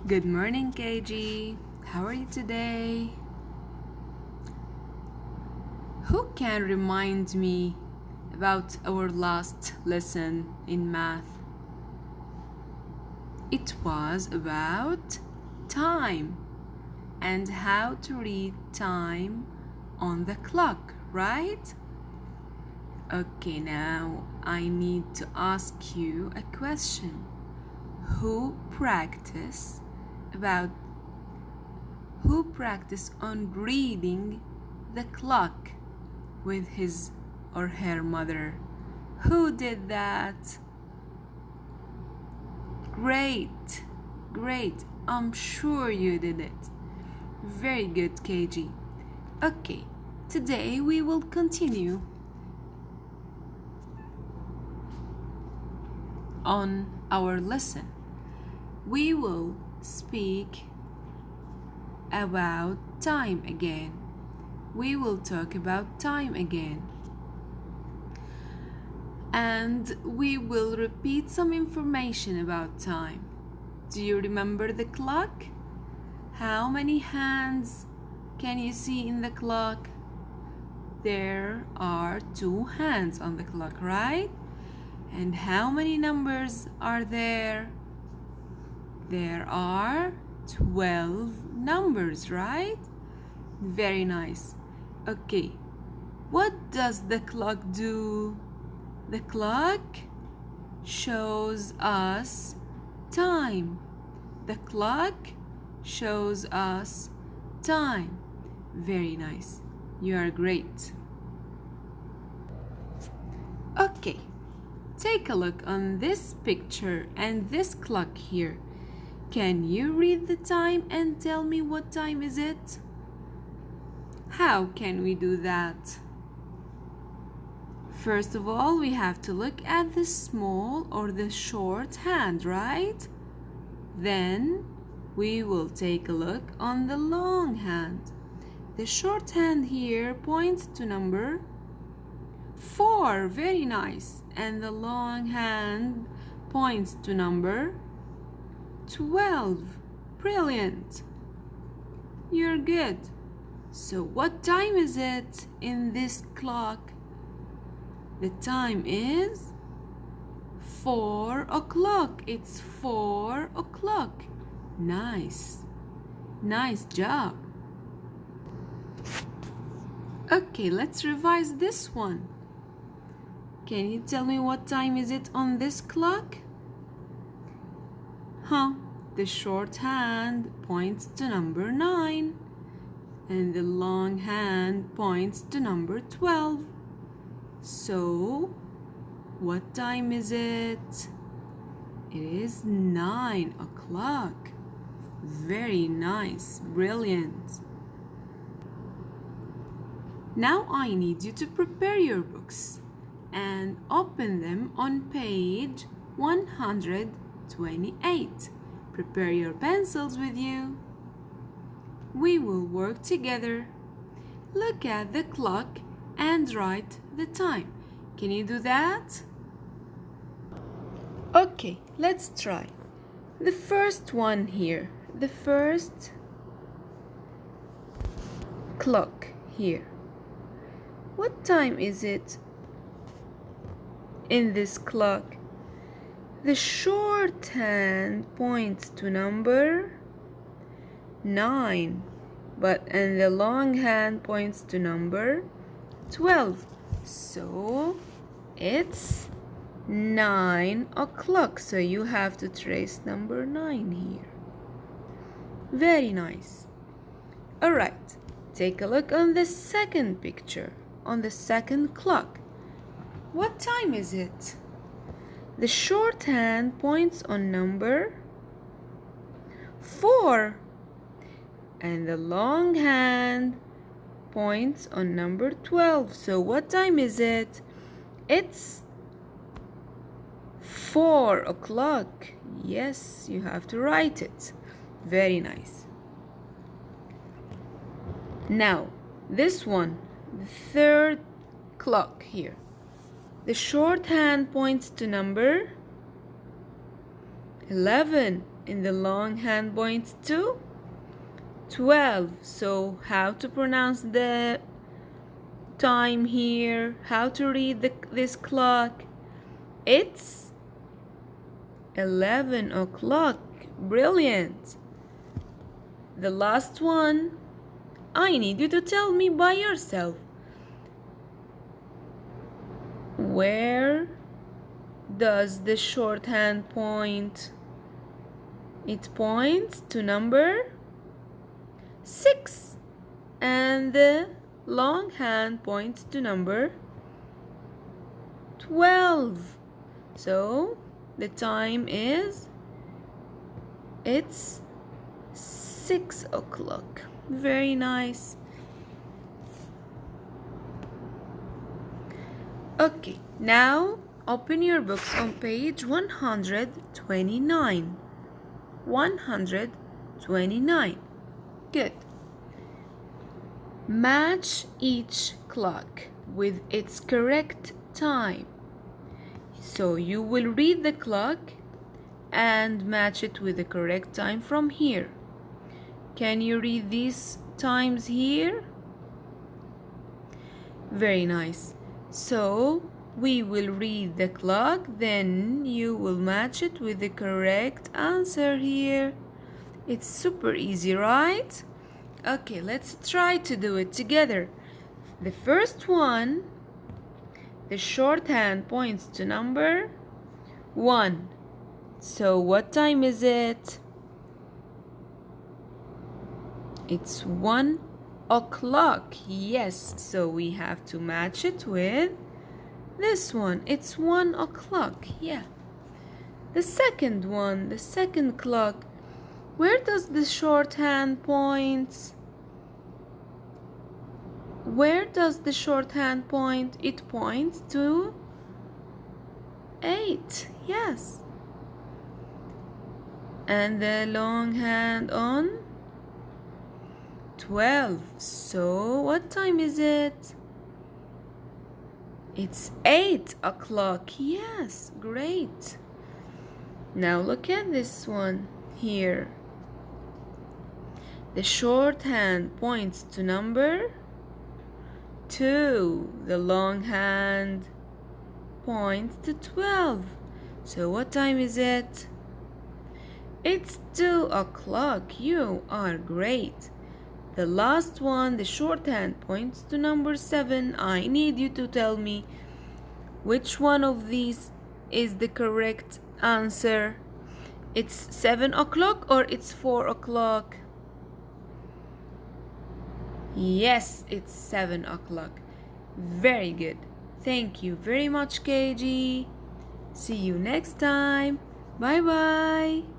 Good morning, KG. How are you today? Who can remind me about our last lesson in math? It was about time and how to read time on the clock, right? Okay, now I need to ask you a question. Who practice on reading the clock with his or her mother? Who did that? Great. I'm sure you did it. Very good, KG. Okay, today we will continue on our lesson. We will speak about time again. We will talk about time again. And we will repeat some information about time. Do you remember the clock? How many hands can you see in the clock? There are 2 hands on the clock, right? And how many numbers are there? There are 12 numbers, right? Very nice. Okay, what does the clock do? The clock shows us time. The clock shows us time. Very nice. You are great. Okay, take a look on this picture and this clock here. Can you read the time and tell me what time is it? How can we do that? First of all, we have to look at the small or the short hand, right? Then we will take a look on the long hand. The short hand here points to number 4. Very nice. And the long hand points to number 12. Brilliant. You're good. So what time is it in this clock? The time is 4 o'clock. It's 4 o'clock. Nice. Nice job. Okay, let's revise this one. Can you tell me what time is it on this clock? The short hand points to number 9 and the long hand points to number 12. So, what time is it? It is 9 o'clock. Very nice, brilliant. Now I need you to prepare your books and open them on page 128. Prepare your pencils with you. We will work together. Look at the clock and write the time. Can you do that? Okay, let's try. The first one here, the first clock here. What time is it in this clock? The short hand points to number 9, and the long hand points to number 12. So it's 9 o'clock. So you have to trace number 9 here. Very nice. All right, take a look on the second picture, on the second clock. What time is it? The short hand points on number 4 and the long hand points on number 12. So what time is it? It's 4 o'clock. Yes, you have to write it. Very nice. Now, this one, the third clock here. The short hand points to number 11 in the long hand points to 12. So how to pronounce the time here? How to read this clock? It's 11 o'clock. Brilliant. The last one, I need you to tell me by yourself. Where does the shorthand point? It points to number 6. And the long hand points to number 12. So the time is, it's 6 o'clock. Very nice. Okay, now open your books on page 129. 129. Good. Match each clock with its correct time. So you will read the clock and match it with the correct time from here. Can you read these times here? Very nice. So we will read the clock, then you will match it with the correct answer here. It's super easy, right? Okay, let's try to do it together. The first one, the shorthand points to number 1. So what time is it? It's 1 o'clock. Yes, so we have to match it with this one. It's 1 o'clock. Yeah. The second one, the second clock. Where does the shorthand point? Where does the shorthand point? It points to 8. Yes. And the long hand on 12. So what time is it? It's 8 o'clock. Yes, great. Now look at this one here. The shorthand points to number 2. The long hand points to 12. So what time is it? It's 2 o'clock. You are great. The last one, the shorthand points to number 7. I need you to tell me which one of these is the correct answer. It's 7 o'clock or it's 4 o'clock? Yes, it's 7 o'clock. Very good. Thank you very much, KG. See you next time. Bye bye.